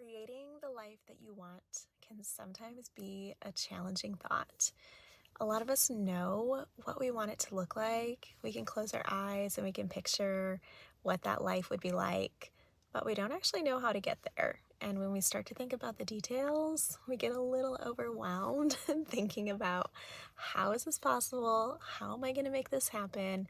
Creating the life that you want can sometimes be a challenging thought. A lot of us know what we want it to look like. We can close our eyes and we can picture what that life would be like, but we don't actually know how to get there. And when we start to think about the details, we get a little overwhelmed thinking about how is this possible? How am I going to make this happen?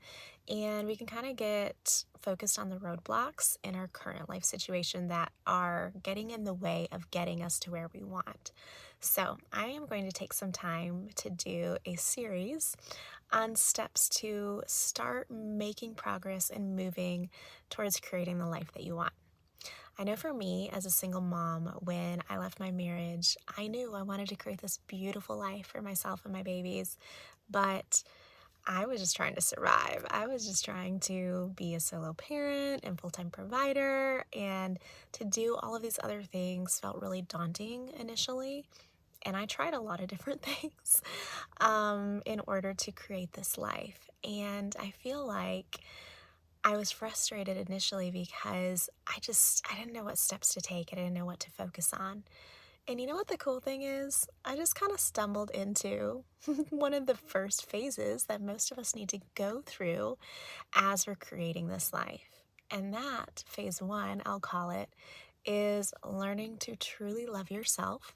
And we can kind of get focused on the roadblocks in our current life situation that are getting in the way of getting us to where we want. So, I am going to take some time to do a series on steps to start making progress and moving towards creating the life that you want. I know for me, as a single mom, when I left my marriage, I knew I wanted to create this beautiful life for myself and my babies, but I was just trying to survive. I was just trying to be a solo parent and full-time provider, and to do all of these other things felt really daunting initially. And I tried a lot of different things in order to create this life. And I feel like I was frustrated initially because I didn't know what steps to take. I didn't know what to focus on. And you know what the cool thing is? I just kind of stumbled into one of the first phases that most of us need to go through as we're creating this life. And that phase one, I'll call it, is learning to truly love yourself,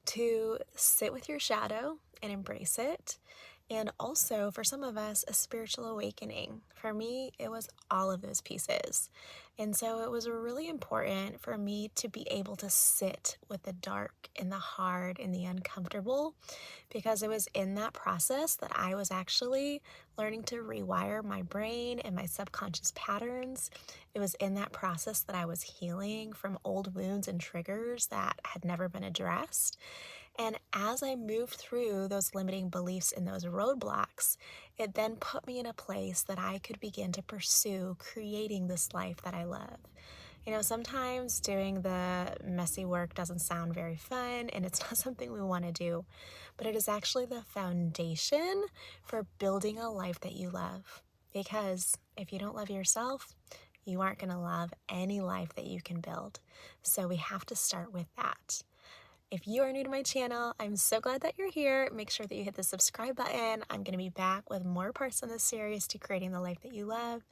to sit with your shadow and embrace it. And also, for some of us, a spiritual awakening. For me, it was all of those pieces. And so it was really important for me to be able to sit with the dark and the hard and the uncomfortable, because it was in that process that I was actually learning to rewire my brain and my subconscious patterns. It was in that process that I was healing from old wounds and triggers that had never been addressed. And as I moved through those limiting beliefs and those roadblocks, it then put me in a place that I could begin to pursue creating this life that I love. You know, sometimes doing the messy work doesn't sound very fun and it's not something we want to do, but it is actually the foundation for building a life that you love. Because if you don't love yourself, you aren't going to love any life that you can build. So we have to start with that. If you are new to my channel, I'm so glad that you're here. Make sure that you hit the subscribe button. I'm going to be back with more parts in this series to creating the life that you love.